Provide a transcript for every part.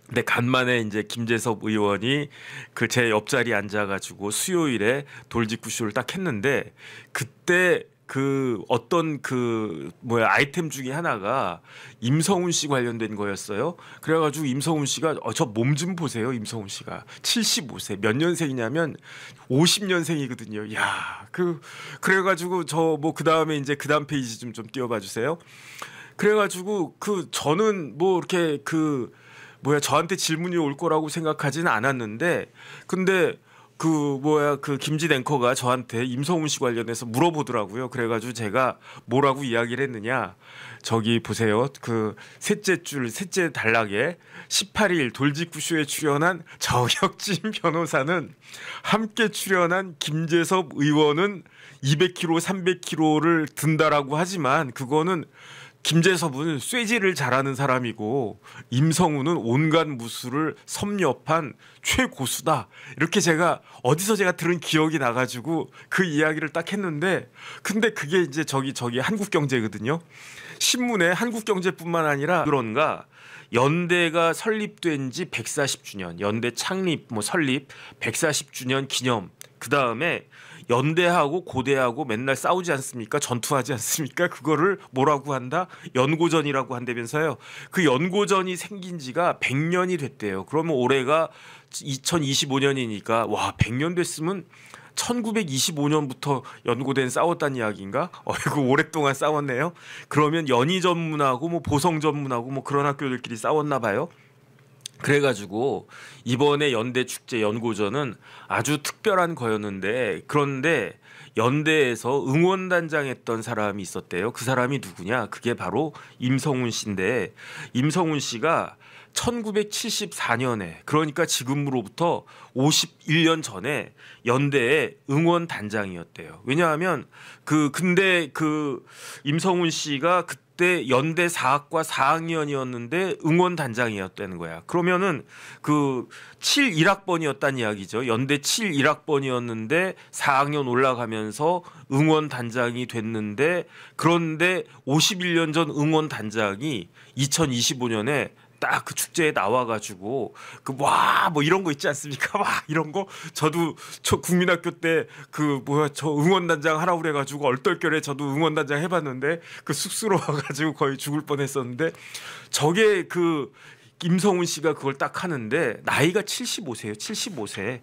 근데 간만에 이제 김재섭 의원이 그 제 옆자리에 앉아가지고 수요일에 돌직구쇼를 딱 했는데 그때 그 어떤 그 뭐야 아이템 중에 하나가 임성훈 씨 관련된 거였어요. 그래가지고 임성훈 씨가 저 몸 좀 보세요. 임성훈 씨가 75세 몇 년생이냐면 50년생이거든요. 야, 그래가지고 저 뭐 그 다음에 이제 그 다음 페이지 좀 띄워봐 주세요. 그래가지고 저는 뭐 이렇게 뭐야 저한테 질문이 올 거라고 생각하지는 않았는데 근데 그 김진 앵커가 저한테 임성훈 씨 관련해서 물어보더라고요. 그래가지고 제가 뭐라고 이야기를 했느냐. 저기 보세요. 셋째 단락에 18일 돌직구쇼에 출연한 정혁진 변호사는 함께 출연한 김재섭 의원은 200kg, 300kg를 든다라고 하지만 그거는 김재섭은 쇠질을 잘하는 사람이고 임성훈은 온갖 무술을 섭렵한 최고수다. 이렇게 어디서 제가 들은 기억이 나가지고 그 이야기를 딱 했는데 근데 그게 이제 저기 한국경제거든요. 신문에 한국경제뿐만 아니라 그런가 연대가 설립된 지 140주년, 연대 창립 설립 140주년 기념 그다음에 연대하고 고대하고 맨날 싸우지 않습니까? 전투하지 않습니까? 그거를 뭐라고 한다? 연고전이라고 한다면서요. 그 연고전이 생긴 지가 100년이 됐대요. 그러면 올해가 2025년이니까 와 100년 됐으면 1925년부터 연고대는 싸웠다는 이야기인가? 어이구 오랫동안 싸웠네요. 그러면 연희 전문하고 뭐 보성 전문하고 뭐 그런 학교들끼리 싸웠나 봐요. 그래가지고 이번에 연대 축제 연고전은 아주 특별한 거였는데 그런데 연대에서 응원단장 했던 사람이 있었대요. 그 사람이 누구냐? 그게 바로 임성훈 씨인데 임성훈 씨가 1974년에 그러니까 지금으로부터 51년 전에 연대의 응원단장이었대요. 왜냐하면 근데 임성훈 씨가 그때 연대 4학과 4학년이었는데 응원단장이었다는 거야. 그러면은 1학번이었다는 이야기죠. 연대 1학번이었는데 4학년 올라가면서 응원단장이 됐는데 그런데 51년 전 응원단장이 2025년에 딱 그 축제에 나와가지고 뭐 이런 거 있지 않습니까? 와 이런 거 저도 국민학교 때 저 응원단장 하라고 그래가지고 얼떨결에 저도 응원단장 해봤는데 쑥스러워가지고 거의 죽을 뻔했었는데 저게 임성훈 씨가 그걸 딱 하는데 나이가 75세예요. 75세.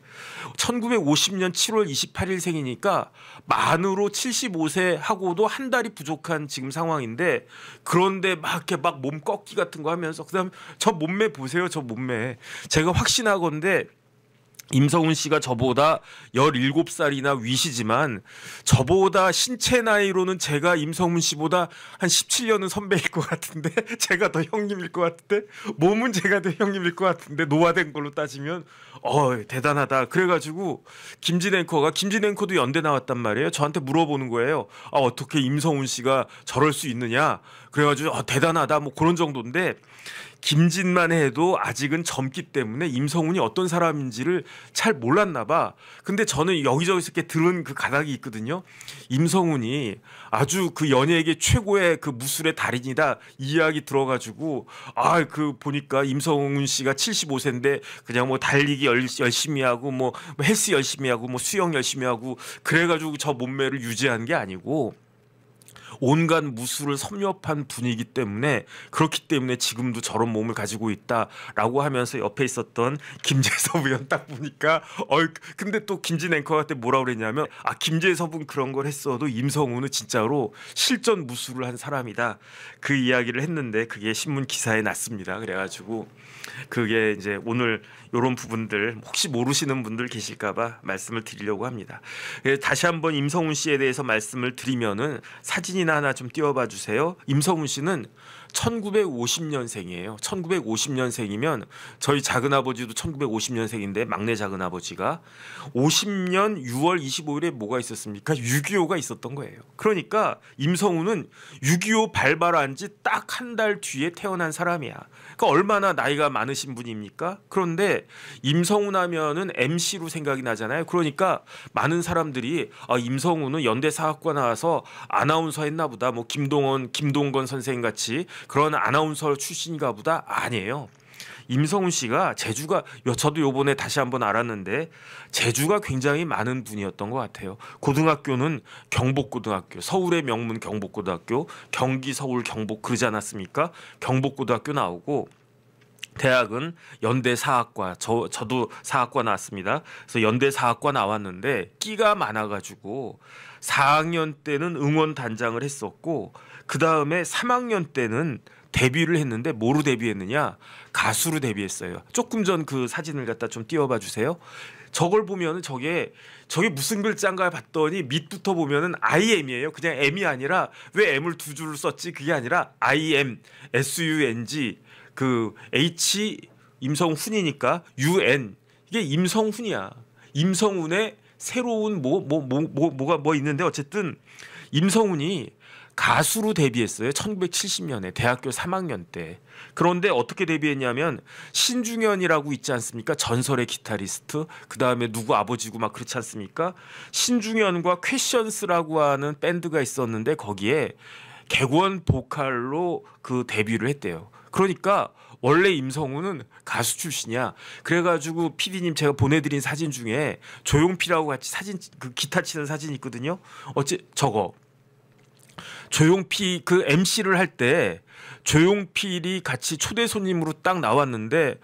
1950년 7월 28일생이니까 만으로 75세 하고도 한 달이 부족한 지금 상황인데 그런데 막 이렇게 막 몸 꺾기 같은 거 하면서 그다음 저 몸매 보세요. 저 몸매. 제가 확신하건대 임성훈 씨가 저보다 17살이나 위시지만 저보다 신체 나이로는 제가 임성훈 씨보다 한 17년은 선배일 것 같은데 제가 더 형님일 것 같은데 몸은 제가 더 형님일 것 같은데 노화된 걸로 따지면 대단하다. 그래가지고 김진 앵커도 연대 나왔단 말이에요. 저한테 물어보는 거예요. 어떻게 임성훈 씨가 저럴 수 있느냐. 그래가지고 대단하다 뭐 그런 정도인데 김진만 해도 아직은 젊기 때문에 임성훈이 어떤 사람인지를 잘 몰랐나 봐. 근데 저는 여기저기서 이렇게 들은 그 가닥이 있거든요. 임성훈이 아주 연예계 최고의 무술의 달인이다 이 이야기 들어가지고 보니까 임성훈 씨가 75세인데 그냥 뭐 달리기 열심히 하고 뭐 헬스 열심히 하고 뭐 수영 열심히 하고 그래가지고 저 몸매를 유지한 게 아니고 온갖 무술을 섭렵한 분이기 때문에 그렇기 때문에 지금도 저런 몸을 가지고 있다라고 하면서 옆에 있었던 김재섭 의원 딱 보니까 근데 또 김진 앵커한테 뭐라고 그랬냐면 김재섭은 그런 걸 했어도 임성훈은 진짜로 실전 무술을 한 사람이다 그 이야기를 했는데 그게 신문 기사에 났습니다. 그래가지고 그게 이제 오늘 이런 부분들 혹시 모르시는 분들 계실까봐 말씀을 드리려고 합니다. 다시 한번 임성훈 씨에 대해서 말씀을 드리면은 사진이나 하나 좀 띄워봐 주세요. 임성훈 씨는 1950년생이에요. 1950년생이면 저희 작은아버지도 1950년생인데 막내 작은아버지가 50년 6월 25일에 뭐가 있었습니까? 6.25가 있었던 거예요. 그러니까 임성훈은 6.25 발발한 지 딱 한 달 뒤에 태어난 사람이야. 그러니까 얼마나 나이가 많으신 분입니까? 그런데 임성훈 하면은 MC로 생각이 나잖아요. 그러니까 많은 사람들이 임성훈은 연대 사학과 나와서 아나운서 했나 보다. 뭐 김동건 선생 같이 그런 아나운서 출신인가 보다. 아니에요. 임성훈 씨가 재주가 저도 요번에 다시 한번 알았는데 재주가 굉장히 많은 분이었던 것 같아요. 고등학교는 경복고등학교, 서울의 명문 경복고등학교, 경기 서울 경복 그러지 않았습니까? 경복고등학교 나오고 대학은 연대사학과 저도 사학과 나왔습니다. 그래서 연대사학과 나왔는데 끼가 많아가지고 4학년 때는 응원단장을 했었고 그 다음에 3학년 때는 데뷔를 했는데 뭐로 데뷔했느냐? 가수로 데뷔했어요. 조금 전 그 사진을 갖다 좀 띄워봐 주세요. 저걸 보면은 저게 무슨 글자인가 봤더니 밑부터 보면은 IM이에요. 그냥 M이 아니라 왜 M을 두 줄을 썼지? 그게 아니라 IM, SUNG 그 H 임성훈이니까 UN 이게 임성훈이야. 임성훈의 새로운 뭐가 있는데 어쨌든 임성훈이 가수로 데뷔했어요. 1970년에 대학교 3학년 때. 그런데 어떻게 데뷔했냐면 신중현이라고 있지 않습니까? 전설의 기타리스트. 그다음에 누구 아버지고 막 그렇지 않습니까? 신중현과 퀘션스라고 하는 밴드가 있었는데 거기에 객원 보컬로 그 데뷔를 했대요. 그러니까 원래 임성훈은 가수 출신이야. 그래가지고 PD님 제가 보내드린 사진 중에 조용필하고 같이 사진 그 기타 치는 사진이 있거든요. 저거 조용필 그 MC를 할 때 조용필이 같이 초대 손님으로 딱 나왔는데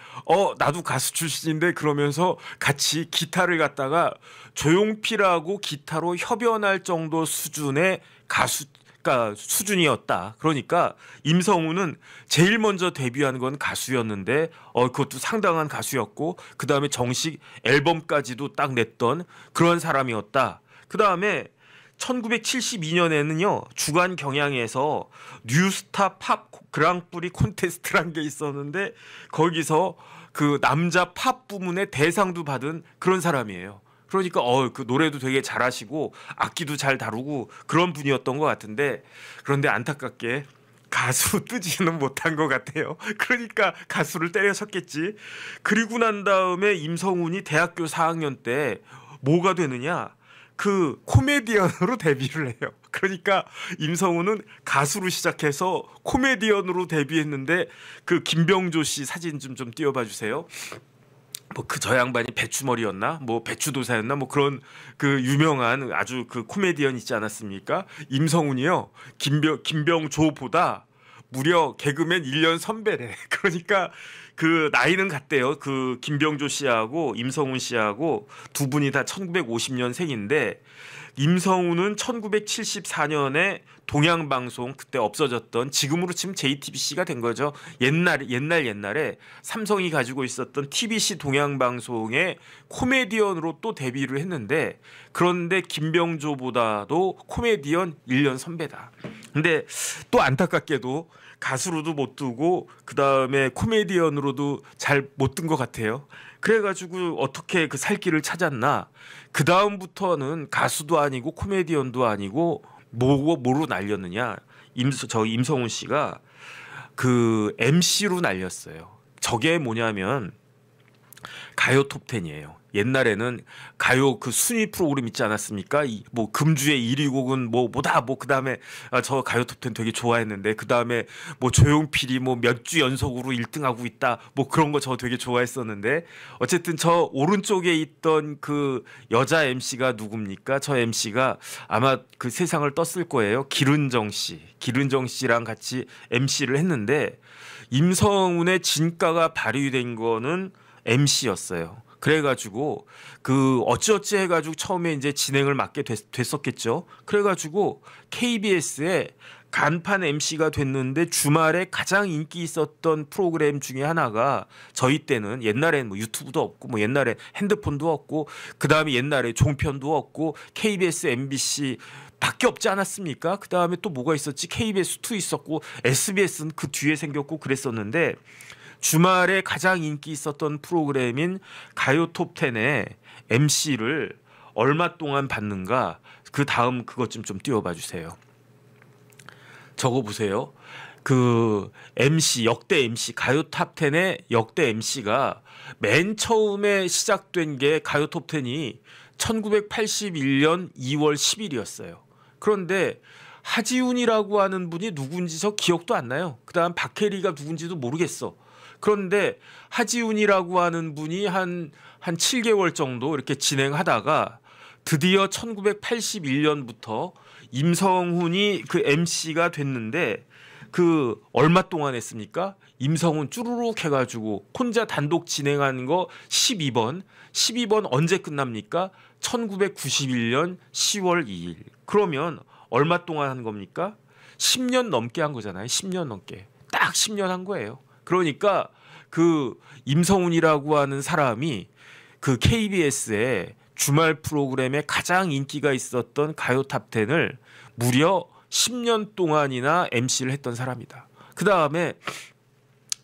나도 가수 출신인데 그러면서 같이 기타를 갖다가 조용필하고 기타로 협연할 정도 수준의 그러니까 수준이었다. 그러니까 임성훈은 제일 먼저 데뷔한 건 가수였는데 그것도 상당한 가수였고 그 다음에 정식 앨범까지도 딱 냈던 그런 사람이었다. 그 다음에 1972년에는요 주간 경향에서 뉴스타 팝 그랑프리 콘테스트란 게 있었는데 거기서 그 남자 팝 부문의 대상도 받은 그런 사람이에요. 그러니까 그 노래도 되게 잘하시고 악기도 잘 다루고 그런 분이었던 것 같은데 그런데 안타깝게 가수 뜨지는 못한 것 같아요. 그러니까 가수를 때려쳤겠지. 그리고 난 다음에 임성훈이 대학교 4학년 때 뭐가 되느냐? 그 코미디언으로 데뷔를 해요. 그러니까 임성훈은 가수로 시작해서 코미디언으로 데뷔했는데 그 김병조 씨 사진 좀 띄워봐 주세요. 뭐 저 양반이 배추머리였나? 뭐 배추도사였나? 뭐 그런 그 유명한 아주 그 코미디언 있지 않았습니까? 임성훈이요. 김병조보다 무려 개그맨 1년 선배래. 그러니까 그 나이는 같대요. 그 김병조 씨하고 임성훈 씨하고 두 분이 다 1950년생인데 임성훈은 1974년에 동양방송 그때 없어졌던 지금으로 치면 JTBC가 된 거죠. 옛날에 삼성이 가지고 있었던 TBC 동양방송의 코미디언으로 또 데뷔를 했는데 그런데 김병조보다도 코미디언 1년 선배다. 근데 또 안타깝게도 가수로도 못 뜨고 그 다음에 코미디언으로도 잘 못 뜬 것 같아요. 그래가지고 어떻게 그 살 길을 찾았나? 그 다음부터는 가수도 아니고 코미디언도 아니고 뭐로 날렸느냐? 임성훈 씨가 그 MC로 날렸어요. 저게 뭐냐면 가요 톱10이에요. 옛날에는 가요 그 순위 프로그램 있지 않았습니까? 뭐 금주의 1위 곡은 뭐다 그다음에 저 가요 톱10 되게 좋아했는데 그다음에 뭐 조용필이 뭐 몇 주 연속으로 1등하고 있다. 뭐 그런 거 저 되게 좋아했었는데 어쨌든 저 오른쪽에 있던 그 여자 MC가 누굽니까? 저 MC가 아마 그 세상을 떴을 거예요. 기른정 씨랑 같이 MC를 했는데 임성훈의 진가가 발휘된 거는 MC였어요. 그래가지고 그 어찌어찌 해가지고 처음에 이제 진행을 맡게 됐었겠죠. 그래가지고 KBS에 간판 MC가 됐는데 주말에 가장 인기 있었던 프로그램 중에 하나가 저희 때는 옛날엔 뭐 유튜브도 없고 뭐 옛날에 핸드폰도 없고 그 다음에 옛날에 종편도 없고 KBS, MBC 밖에 없지 않았습니까? 그 다음에 또 뭐가 있었지? KBS2 있었고 SBS는 그 뒤에 생겼고 그랬었는데 주말에 가장 인기 있었던 프로그램인 가요 톱10의 MC를 얼마 동안 받는가? 그 다음 그것 좀 띄워봐 주세요. 저거 보세요. 그 MC 역대 MC 가요 톱10의 역대 MC가 맨 처음에 시작된 게 가요 톱10이 1981년 2월 10일이었어요. 그런데 하지훈이라고 하는 분이 누군지 저 기억도 안 나요. 그다음 박혜리가 누군지도 모르겠어. 그런데 하지훈이라고 하는 분이 한 7개월 정도 이렇게 진행하다가 드디어 1981년부터 임성훈이 그 MC가 됐는데 그 얼마 동안 했습니까? 임성훈 쭈루룩 해가지고 혼자 단독 진행하는 거 12번. 12번 언제 끝납니까? 1991년 10월 2일. 그러면 얼마 동안 한 겁니까? 10년 넘게 한 거잖아요. 10년 넘게. 딱 10년 한 거예요. 그러니까 그 임성훈이라고 하는 사람이 그 KBS의 주말 프로그램에 가장 인기가 있었던 가요 탑10을 무려 10년 동안이나 MC를 했던 사람이다. 그 다음에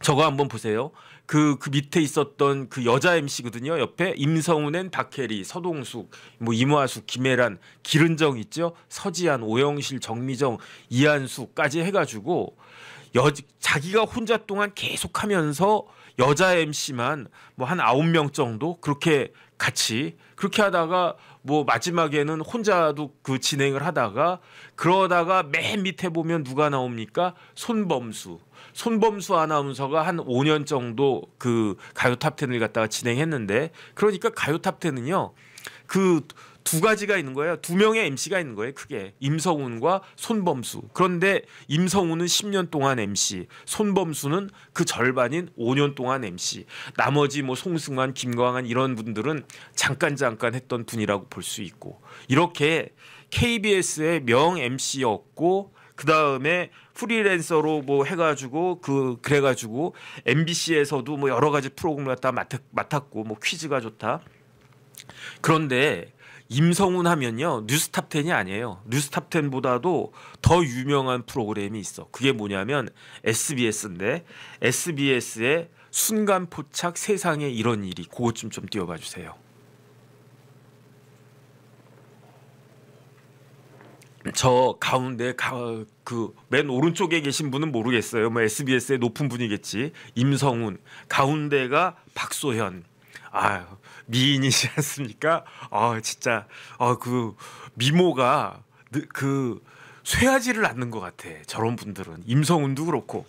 저거 한번 보세요. 그 밑에 있었던 그 여자 MC거든요. 옆에 임성훈엔 박혜리, 서동숙, 뭐 임화숙, 김혜란, 기른정 있죠. 서지한, 오영실, 정미정, 이한수까지 해가지고 자기가 혼자 동안 계속하면서 여자 MC만 뭐 한 9명 정도 그렇게 같이 그렇게 하다가 뭐 마지막에는 혼자도 그 진행을 하다가 그러다가 맨 밑에 보면 누가 나옵니까? 손범수 아나운서가 한 5년 정도 그 가요 탑10을 갖다가 진행했는데 그러니까 가요 탑10은요. 그 두 가지가 있는 거예요. 두 명의 MC가 있는 거예요. 크게 임성훈과 손범수. 그런데 임성훈은 10년 동안 MC, 손범수는 그 절반인 5년 동안 MC. 나머지 뭐 송승환, 김광한 이런 분들은 잠깐 했던 분이라고 볼 수 있고 이렇게 KBS의 명 MC였고 그 다음에 프리랜서로 뭐 해가지고 그래가지고 MBC에서도 뭐 여러 가지 프로그램을 갖다 맡았고 뭐 퀴즈가 좋다. 그런데 임성훈 하면요 뉴스탑10이 아니에요. 뉴스탑10보다도 더 유명한 프로그램이 있어. 그게 뭐냐면 SBS인데 SBS의 순간포착 세상에 이런 일이 그것 좀 띄워봐 주세요. 저 가운데 그 맨 오른쪽에 계신 분은 모르겠어요. 뭐 SBS의 높은 분이겠지. 임성훈 가운데가 박소현. 아 미인이지 않습니까? 아 진짜 그 미모가 그 쇠하지를 않는 것 같아. 저런 분들은 임성훈도 그렇고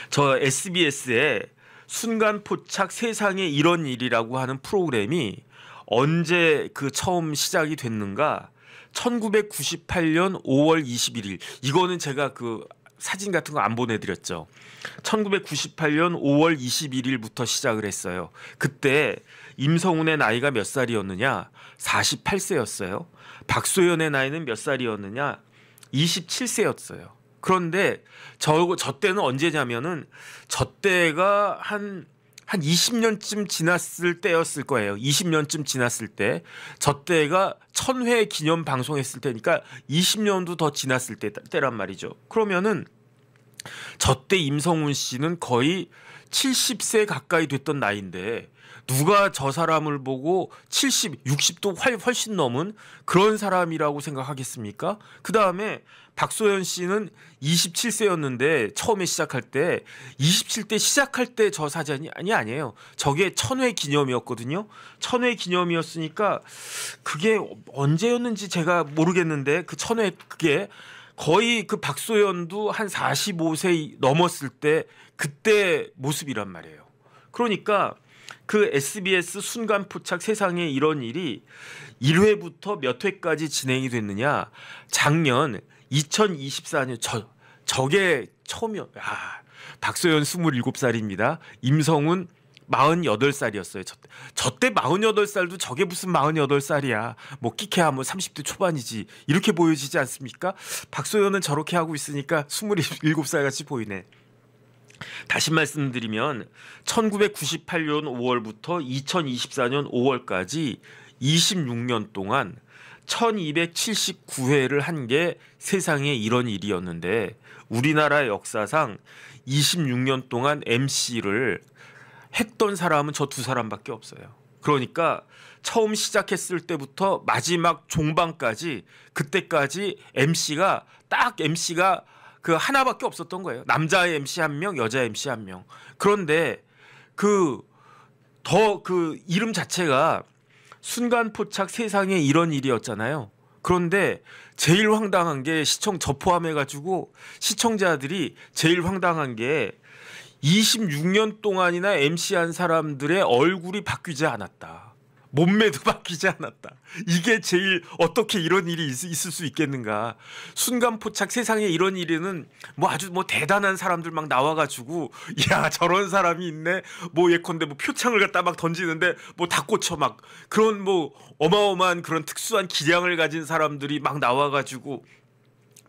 저 SBS의 순간포착 세상에 이런 일이라고 하는 프로그램이 언제 그 처음 시작이 됐는가? 1998년 5월 21일. 이거는 제가 그 사진 같은 거 안 보내드렸죠. 1998년 5월 21일부터 시작을 했어요. 그때 임성훈의 나이가 몇 살이었느냐? 48세였어요. 박소연의 나이는 몇 살이었느냐? 27세였어요. 그런데 저 때는 언제냐면은 저 때가 한 20년쯤 지났을 때였을 거예요. 20년쯤 지났을 때. 저 때가 1000회 기념 방송했을 때니까 20년도 더 지났을 때란 말이죠. 그러면은 저 때 임성훈 씨는 거의 70세 가까이 됐던 나이인데 누가 저 사람을 보고 70, 60도 훨씬 넘은 그런 사람이라고 생각하겠습니까? 그 다음에 박소연 씨는 27세였는데 처음에 시작할 때 27대 시작할 때 저 사진이 아니에요. 저게 1000회 기념이었거든요. 1000회 기념이었으니까 그게 언제였는지 제가 모르겠는데 그 1000회 그게 거의 그 박소연도 한 45세 넘었을 때 그때 모습이란 말이에요. 그러니까 그 SBS 순간포착 세상에 이런 일이 1회부터 몇 회까지 진행이 됐느냐. 작년 2024년 저게 처음이요. 박소연 27살입니다. 임성훈 48살이었어요. 저 때 48살도 저게 무슨 48살이야. 뭐 끼케야 뭐 30대 초반이지. 이렇게 보여지지 않습니까? 박소연은 저렇게 하고 있으니까 27살 같이 보이네. 다시 말씀드리면 1998년 5월부터 2024년 5월까지 26년 동안 1279회를 한 게 세상에 이런 일이었는데 우리나라 역사상 26년 동안 MC를 했던 사람은 저 두 사람밖에 없어요. 그러니까 처음 시작했을 때부터 마지막 종방까지 그때까지 MC가 그 하나밖에 없었던 거예요. 남자 MC 한 명, 여자 MC 한 명. 그런데 그 이름 자체가 순간포착 세상에 이런 일이었잖아요. 그런데 제일 황당한 게 저 포함해가지고 시청자들이 제일 황당한 게 26년 동안이나 MC한 사람들의 얼굴이 바뀌지 않았다. 몸매도 바뀌지 않았다. 이게 제일 어떻게 이런 일이 있을 수 있겠는가. 순간포착 세상에 이런 일에는 뭐 아주 뭐 대단한 사람들 막 나와가지고 야 저런 사람이 있네. 뭐 예컨대 뭐 표창을 갖다 막 던지는데 뭐 다 꽂혀 막 그런 뭐 어마어마한 그런 특수한 기량을 가진 사람들이 막 나와가지고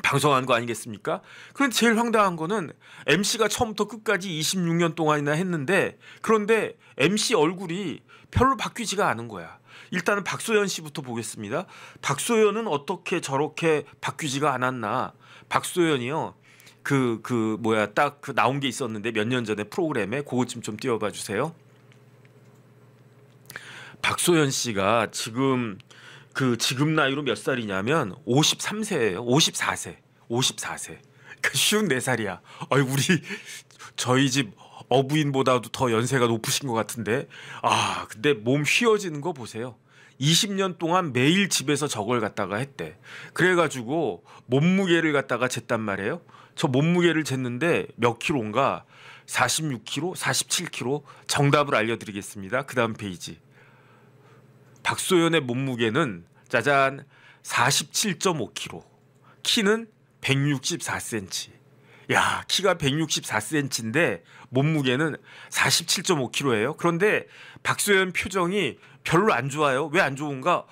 방송한 거 아니겠습니까? 그런데 제일 황당한 거는 MC가 처음부터 끝까지 26년 동안이나 했는데 그런데 MC 얼굴이 별로 바뀌지가 않은 거야. 일단은 박소연 씨부터 보겠습니다. 박소연은 어떻게 저렇게 바뀌지가 않았나. 박소연이요. 딱 그 나온 게 있었는데 몇 년 전에 프로그램에 그것 좀 띄워봐 주세요. 박소연 씨가 지금 나이로 몇 살이냐면 53세예요. 54세. 54세. 그러니까 54살이야. 우리 저희 집 어부인보다도 더 연세가 높으신 것 같은데. 근데 몸 휘어지는 거 보세요. 20년 동안 매일 집에서 저걸 갖다가 했대. 그래가지고 몸무게를 갖다가 쟀단 말이에요. 저 몸무게를 쟀는데 몇 킬로인가? 46kg, 47kg. 정답을 알려드리겠습니다. 그 다음 페이지. 박소연의 몸무게는 짜잔 47.5kg. 키는 164cm. 야, 키가 164cm인데 몸무게는 47.5kg예요. 그런데 박소연 표정이 별로 안 좋아요. 왜 안 좋은가?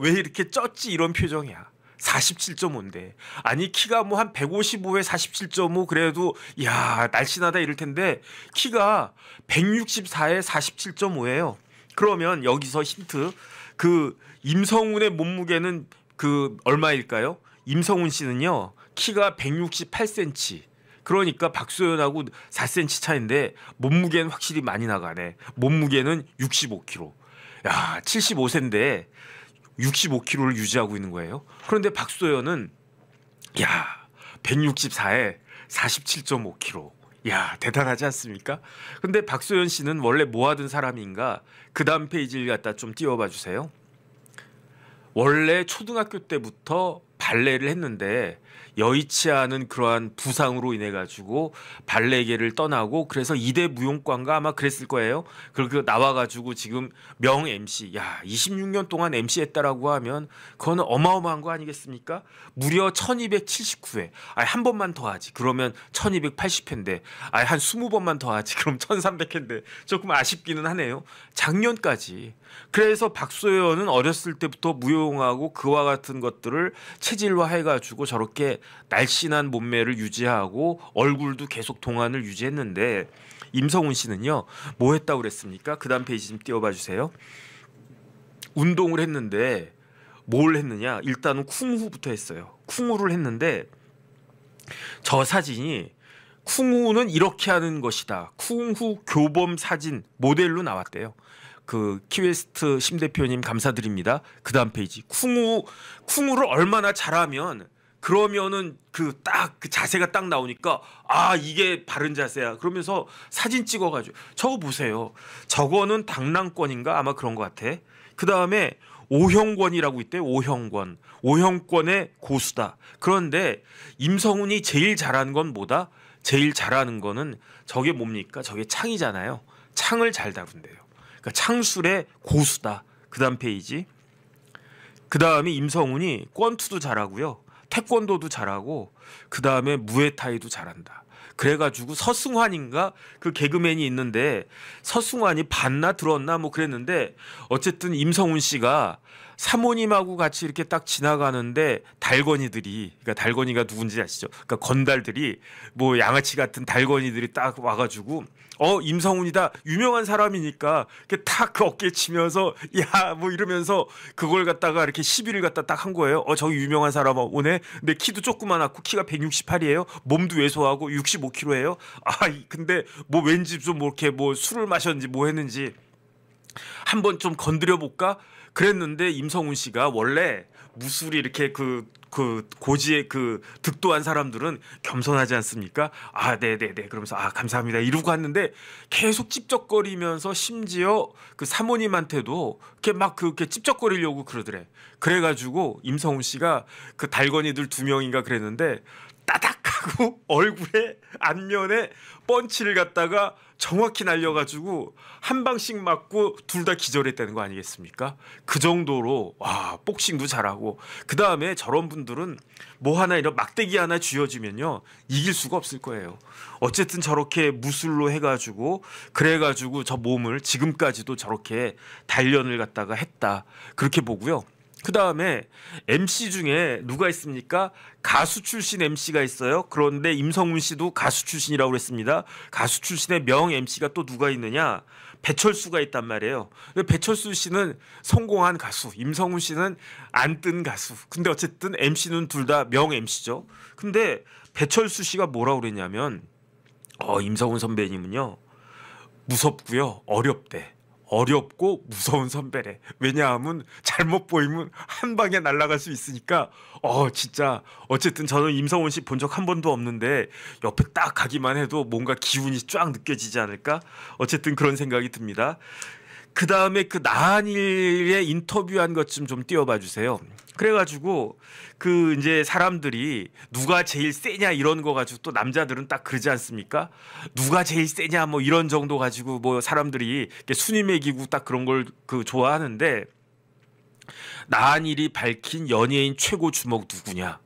왜 이렇게 쪘지? 이런 표정이야. 47.5인데. 아니 키가 뭐 한 155에 47.5 그래도 야, 날씬하다 이럴 텐데 키가 164에 47.5예요. 그러면 여기서 힌트. 임성훈의 몸무게는 얼마일까요? 임성훈 씨는요. 키가 168cm. 그러니까 박소연하고 4cm 차인데 몸무게는 확실히 많이 나가네. 몸무게는 65kg. 야, 75세인데 65kg를 유지하고 있는 거예요. 그런데 박소연은 164에 47.5kg. 야, 대단하지 않습니까? 근데 박소연 씨는 원래 뭐 하던 사람인가? 그 다음 페이지를 갖다 좀 띄워봐 주세요. 원래 초등학교 때부터 발레를 했는데 여의치 않은 그러한 부상으로 인해 가지고 발레계를 떠나고 그래서 이대 무용과인가 아마 그랬을 거예요. 그리고 나와가지고 지금 명 MC. 야, 26년 동안 MC 했다라고 하면 그거는 어마어마한 거 아니겠습니까? 무려 1279회. 한 번만 더 하지. 그러면 1280회인데 한 20번만 더 하지. 그럼 1300회인데 조금 아쉽기는 하네요. 작년까지. 그래서 박소연은 어렸을 때부터 무용하고 그와 같은 것들을 체질화해가지고 저렇게 날씬한 몸매를 유지하고 얼굴도 계속 동안을 유지했는데 임성훈 씨는요 뭐 했다고 그랬습니까? 그 다음 페이지 좀 띄워봐 주세요. 운동을 했는데 뭘 했느냐? 일단은 쿵후부터 했어요. 쿵후를 했는데 저 사진이 쿵후는 이렇게 하는 것이다. 쿵후 교범 사진 모델로 나왔대요. 키웨스트 심 대표님 감사드립니다. 그 다음 페이지. 쿵후를 얼마나 잘하면 그러면은 그 자세가 딱 나오니까 이게 바른 자세야. 그러면서 사진 찍어가지고 저거 보세요. 저거는 당랑권인가 아마 그런 것 같아. 그 다음에 오형권이라고 있대. 오형권의 고수다. 그런데 임성훈이 제일 잘하는 건 뭐다? 제일 잘하는 거는 저게 뭡니까? 저게 창이잖아요. 창을 잘 다룬대요. 그러니까 창술의 고수다. 그 다음 페이지. 그 다음에 임성훈이 권투도 잘하고요. 태권도도 잘하고 그 다음에 무에타이도 잘한다. 그래가지고 서승환인가 그 개그맨이 있는데 서승환이 봤나 들었나 뭐 그랬는데 어쨌든 임성훈 씨가 사모님하고 같이 이렇게 딱 지나가는데 달건이들이 그러니까 달건이가 누군지 아시죠? 그러니까 건달들이 뭐 양아치 같은 달건이들이 딱 와가지고 임성훈이다 유명한 사람이니까 딱 그 어깨 치면서 야 뭐 이러면서 그걸 갖다가 이렇게 시비를 갖다 딱 한 거예요. 저기 유명한 사람 오네. 근데 키도 조그만하고 키가 168이에요. 몸도 왜소하고 65kg예요. 근데 뭐 왠지 좀 뭐 이렇게 뭐 술을 마셨는지 뭐 했는지 한번 좀 건드려 볼까? 그랬는데 임성훈 씨가 원래 무술이 이렇게 고지의 득도한 사람들은 겸손하지 않습니까? 네네네 그러면서 감사합니다 이러고 왔는데 계속 찝쩍거리면서 심지어 그 사모님한테도 그렇게 찝쩍거리려고 그러더래. 그래가지고 임성훈 씨가 그 달건이들 2명인가 그랬는데 따닥 하고 얼굴에 안면에 펀치를 갖다가 정확히 날려가지고 한 방씩 맞고 둘 다 기절했다는 거 아니겠습니까? 그 정도로 와 복싱도 잘하고 그 다음에 저런 분들은 뭐 하나 이런 막대기 하나 쥐어지면요 이길 수가 없을 거예요. 어쨌든 저렇게 무술로 해가지고 그래가지고 저 몸을 지금까지도 저렇게 단련을 갖다가 했다 그렇게 보고요. 그 다음에 MC 중에 누가 있습니까? 가수 출신 MC가 있어요. 그런데 임성훈 씨도 가수 출신이라고 그랬습니다. 가수 출신의 명 MC가 또 누가 있느냐? 배철수가 있단 말이에요. 근데 배철수 씨는 성공한 가수, 임성훈 씨는 안 뜬 가수. 근데 어쨌든 MC는 둘 다 명 MC죠. 근데 배철수 씨가 뭐라고 그랬냐면 임성훈 선배님은요 무섭고요 어렵대. 어렵고 무서운 선배래. 왜냐하면 잘못 보이면 한 방에 날아갈 수 있으니까 진짜 어쨌든 저는 임성훈 씨 본 적 한 번도 없는데 옆에 딱 가기만 해도 뭔가 기운이 쫙 느껴지지 않을까? 어쨌든 그런 생각이 듭니다. 그 다음에 그 나한일의 인터뷰한 것 좀 띄워봐 주세요. 그래가지고 그 이제 사람들이 누가 제일 세냐 이런 거 가지고 또 남자들은 딱 그러지 않습니까? 누가 제일 세냐 뭐 이런 정도 가지고 뭐 사람들이 순위 매기고 딱 그런 걸 그 좋아하는데 나한일이 밝힌 연예인 최고 주목 누구냐?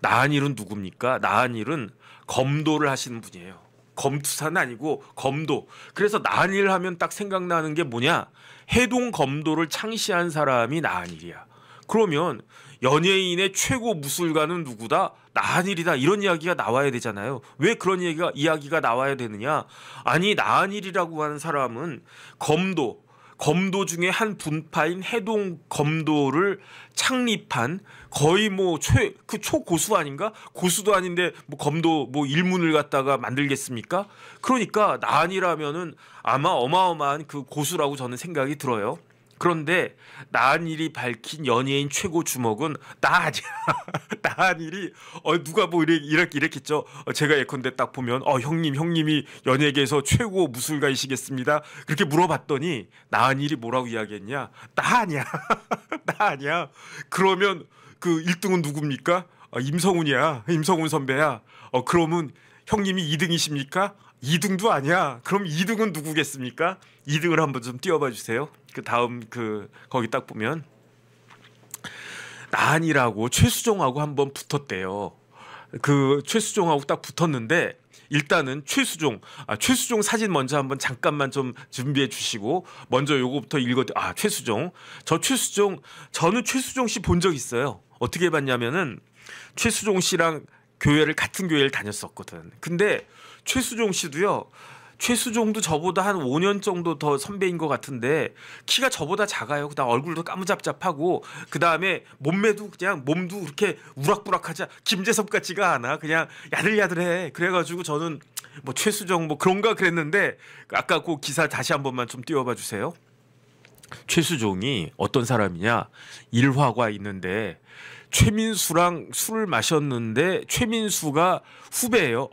나한일은 누굽니까? 나한일은 검도를 하시는 분이에요. 검투사는 아니고 검도. 그래서 나한일 하면 딱 생각나는 게 뭐냐? 해동 검도를 창시한 사람이 나한일이야. 그러면 연예인의 최고 무술가는 누구다? 나한일이다. 이런 이야기가 나와야 되잖아요. 왜 그런 이야기가 나와야 되느냐? 아니 나한일이라고 하는 사람은 검도 중에 한 분파인 해동 검도를 창립한 거의 뭐 초고수 아닌가? 고수도 아닌데 뭐 검도 뭐 일문을 갖다가 만들겠습니까? 그러니까 나한이라면은 아마 어마어마한 그 고수라고 저는 생각이 들어요. 그런데 나한일이 밝힌 연예인 최고 주목은 나 아니야. 나한일이 누가 뭐 이랬겠죠. 제가 예컨대 딱 보면 형님이 연예계에서 최고 무술가이시겠습니다. 그렇게 물어봤더니 나한일이 뭐라고 이야기했냐? 나 아니야. 나 아니야. 그러면 그 1등은 누굽니까? 임성훈이야. 임성훈 선배야. 그러면 형님이 2등이십니까? 2등도 아니야. 그럼 2등은 누구겠습니까? 2등을 한번 좀 띄워봐 주세요. 그 다음 거기 딱 보면 나한이라고 최수종하고 한번 붙었대요. 그 최수종하고 딱 붙었는데 일단은 최수종 사진 먼저 한번 잠깐만 좀 준비해 주시고 먼저 요거부터 최수종 저는 최수종 씨 본 적 있어요. 어떻게 봤냐면은 최수종 씨랑 같은 교회를 다녔었거든. 근데 최수종 씨도 저보다 한 5년 정도 더 선배인 것 같은데 키가 저보다 작아요. 그다음 얼굴도 까무잡잡하고 그다음에 몸매도 그냥 몸도 그렇게 우락부락하지 김재섭 같지가 않아. 그냥 야들야들해. 그래가지고 저는 뭐 최수종 뭐 그런가 그랬는데 아까 그 기사 다시 한 번만 좀 띄워봐 주세요. 최수종이 어떤 사람이냐? 일화가 있는데 최민수랑 술을 마셨는데 최민수가 후배예요.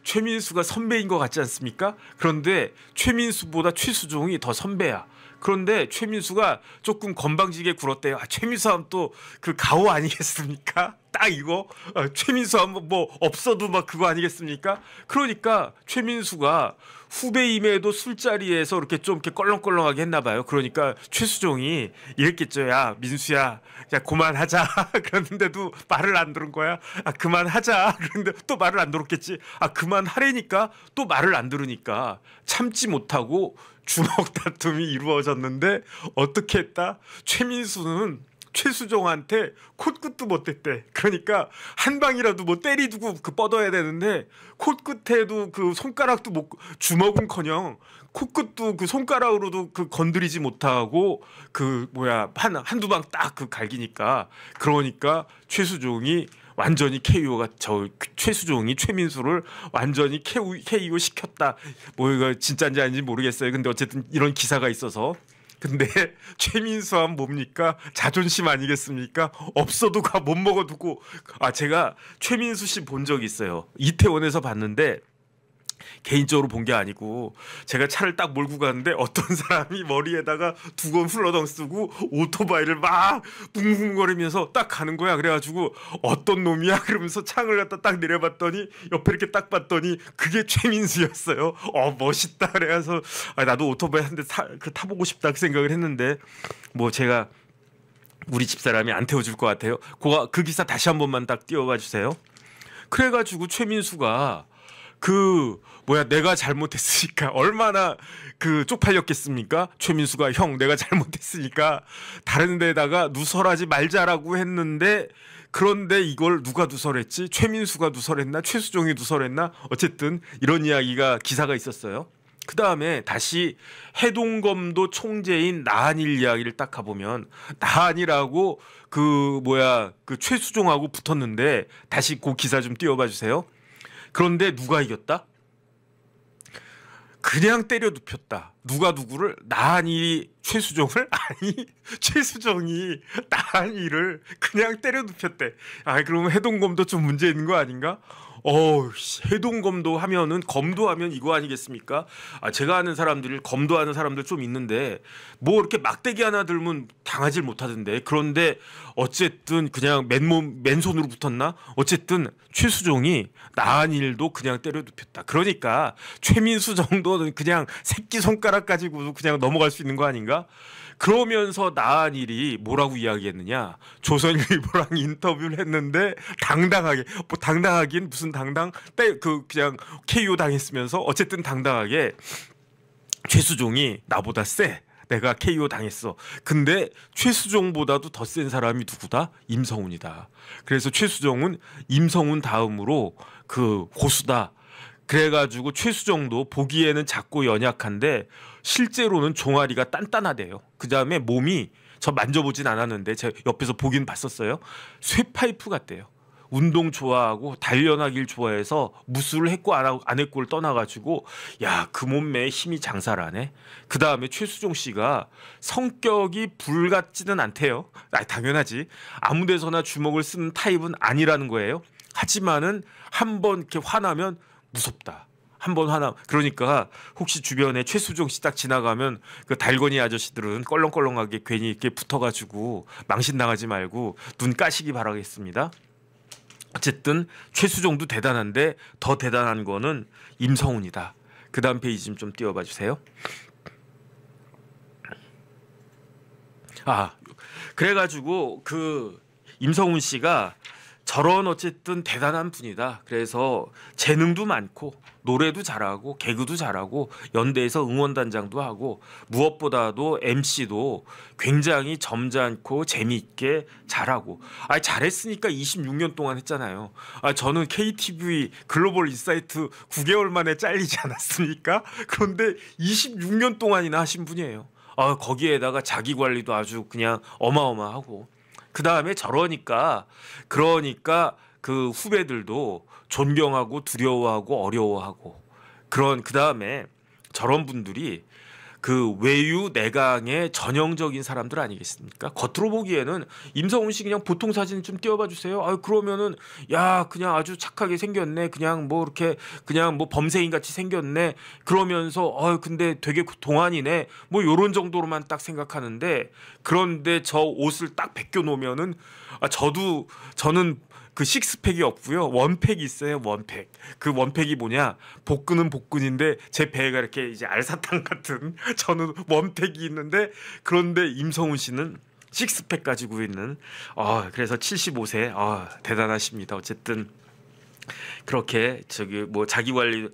최민수가 선배인 것 같지 않습니까? 그런데 최민수보다 최수종이 더 선배야. 그런데 최민수가 조금 건방지게 굴었대요. 최민수 하면 또 그 가오 아니겠습니까? 딱 이거 최민수 하면 뭐 없어도 막 그거 아니겠습니까? 그러니까 최민수가 후배임에도 술자리에서 이렇게 좀 이렇게 껄렁껄렁하게 했나 봐요. 그러니까 최수종이 이랬겠죠. 야 민수야, 야 그만하자. 그랬는데도 말을 안 들은 거야. 그만하자. 그런데 또 말을 안 들었겠지. 그만하래니까 또 말을 안 들으니까 참지 못하고 주먹 다툼이 이루어졌는데 어떻게 했다? 최민수는 최수종한테 콧끝도 못 댔대. 그러니까 한 방이라도 뭐 때리두고 뻗어야 되는데 콧끝에도 그 손가락도 못 주먹은커녕 콧끝도 그 손가락으로도 건드리지 못하고 한두 방 딱 갈기니까 그러니까 최수종이 완전히 KO가 최수종이 최민수를 완전히 KO 시켰다. 뭐 이거 진짜인지 아닌지 모르겠어요. 근데 어쨌든 이런 기사가 있어서. 근데 최민수 하면 뭡니까? 자존심 아니겠습니까? 없어도 못 먹어두고 제가 최민수 씨 본 적이 있어요. 이태원에서 봤는데 개인적으로 본 게 아니고 제가 차를 딱 몰고 가는데 어떤 사람이 머리에다가 두건 훌러덩 쓰고 오토바이를 막 붕붕거리면서 딱 가는 거야. 그래가지고 어떤 놈이야 그러면서 창을 갖다 딱 내려봤더니 옆에 이렇게 딱 봤더니 그게 최민수였어요. 멋있다. 그래서 나도 오토바이 한 대 타보고 싶다 그 생각을 했는데 뭐 제가 우리 집사람이 안 태워줄 것 같아요. 그 기사 다시 한 번만 딱 띄워봐 주세요. 그래가지고 최민수가 내가 잘못했으니까 얼마나 쪽팔렸겠습니까? 최민수가 형 내가 잘못했으니까 다른 데다가 누설하지 말자라고 했는데 그런데 이걸 누가 누설했지? 최민수가 누설했나? 최수종이 누설했나? 어쨌든 이런 이야기가 기사가 있었어요. 그 다음에 다시 해동검도 총재인 나한일 이야기를 딱 가보면 나한이라고 최수종하고 붙었는데 다시 그 기사 좀 띄워봐 주세요. 그런데 누가 이겼다? 그냥 때려 눕혔다. 누가 누구를? 나한이 최수종을? 아니 최수종이 나한이를 그냥 때려 눕혔대. 그러면 해동검도 좀 문제 있는 거 아닌가? 해동검도 하면은 검도하면 이거 아니겠습니까? 제가 아는 사람들이 검도하는 사람들 좀 있는데 뭐 이렇게 막대기 하나 들면 당하질 못하던데. 그런데 어쨌든 그냥 맨손으로 붙었나? 어쨌든 최수종이 나한일도 그냥 때려 눕혔다. 그러니까 최민수 정도는 그냥 새끼손가락 가지고 그냥 넘어갈 수 있는 거 아닌가? 그러면서 나한일이 뭐라고 이야기했느냐? 조선일보랑 인터뷰를 했는데 당당하게 당당하긴 무슨 당당 그냥 KO 당했으면서 어쨌든 당당하게 최수종이 나보다 세. 내가 KO 당했어. 근데 최수종보다도 더 센 사람이 누구다? 임성훈이다. 그래서 최수종은 임성훈 다음으로 고수다. 그래가지고 최수종도 보기에는 작고 연약한데 실제로는 종아리가 단단하대요. 그 다음에 몸이 저 만져보진 않았는데 제가 옆에서 보긴 봤었어요. 쇠파이프 같대요. 운동 좋아하고 단련하길 좋아해서 무술을 했고 안 했고를 떠나가지고 그 몸매에 힘이 장사라네. 그 다음에 최수종 씨가 성격이 불 같지는 않대요. 당연하지. 아무데서나 주먹을 쓰는 타입은 아니라는 거예요. 하지만은 한번 이렇게 화나면 무섭다. 한번 화나. 그러니까 혹시 주변에 최수종 씨 딱 지나가면 달건이 아저씨들은 껄렁껄렁하게 괜히 이렇게 붙어가지고 망신당하지 말고 눈 까시기 바라겠습니다. 어쨌든 최수종도 대단한데 더 대단한 거는 임성훈이다. 그 다음 페이지 좀 띄워봐 주세요. 그래가지고 임성훈 씨가 저런 어쨌든 대단한 분이다. 그래서 재능도 많고 노래도 잘하고 개그도 잘하고 연대에서 응원단장도 하고 무엇보다도 MC도 굉장히 점잖고 재미있게 잘하고 잘했으니까 26년 동안 했잖아요. 저는 KTV 글로벌 인사이트 9개월 만에 잘리지 않았습니까? 그런데 26년 동안이나 하신 분이에요. 거기에다가 자기 관리도 아주 그냥 어마어마하고 그 다음에 그러니까 그 후배들도 존경하고 두려워하고 어려워하고 그 다음에 저런 분들이 외유 내강의 전형적인 사람들 아니겠습니까? 겉으로 보기에는 임성훈 씨 그냥 보통 사진 좀 띄워봐 주세요. 그러면은 그냥 아주 착하게 생겼네. 그냥 뭐 이렇게 그냥 뭐 범죄인 같이 생겼네. 그러면서 근데 되게 동안이네. 뭐 요런 정도로만 딱 생각하는데 그런데 저 옷을 딱 벗겨 놓으면은 저는 식스팩이 없고요. 원팩이 있어요. 원팩. 원팩이 뭐냐? 복근은 복근인데 제 배가 이렇게 이제 알사탕 같은 저는 원팩이 있는데 그런데 임성훈 씨는 식스팩 가지고 있는 그래서 75세 대단하십니다. 어쨌든 그렇게 자기 관리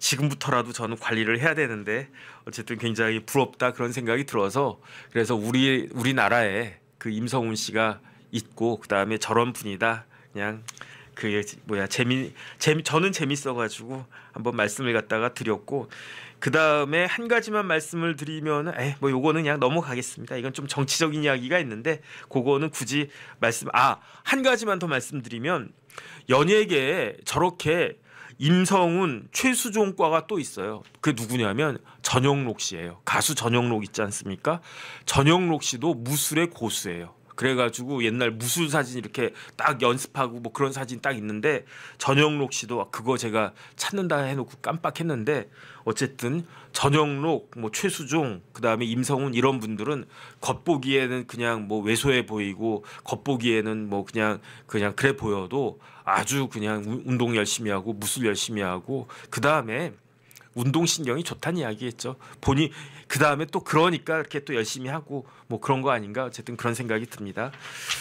지금부터라도 저는 관리를 해야 되는데 어쨌든 굉장히 부럽다 그런 생각이 들어서 그래서 우리나라에 임성훈 씨가 있고 그다음에 저런 분이다. 그냥 저는 재밌어가지고 한번 말씀을 갖다가 드렸고 그 다음에 한 가지만 말씀을 드리면 요거는 그냥 넘어가겠습니다. 이건 좀 정치적인 이야기가 있는데 그거는 굳이 한 가지만 더 말씀드리면 연예계에 저렇게 임성훈, 최수종과가 또 있어요. 그게 누구냐면 전영록 씨예요. 가수 전영록 있지 않습니까? 전영록 씨도 무술의 고수예요. 그래가지고 옛날 무술 사진 이렇게 딱 연습하고 뭐 그런 사진 딱 있는데 전영록 씨도 그거 제가 찾는다 해놓고 깜빡했는데 어쨌든 전영록, 뭐 최수종, 그다음에 임성훈 이런 분들은 겉보기에는 그냥 뭐 왜소해 보이고 겉보기에는 뭐 그냥 그래 보여도 아주 그냥 운동 열심히 하고 무술 열심히 하고 그다음에 운동신경이 좋다는 이야기겠죠. 본인 그 다음에 또 그러니까 이렇게 또 열심히 하고 뭐 그런 거 아닌가 어쨌든 그런 생각이 듭니다.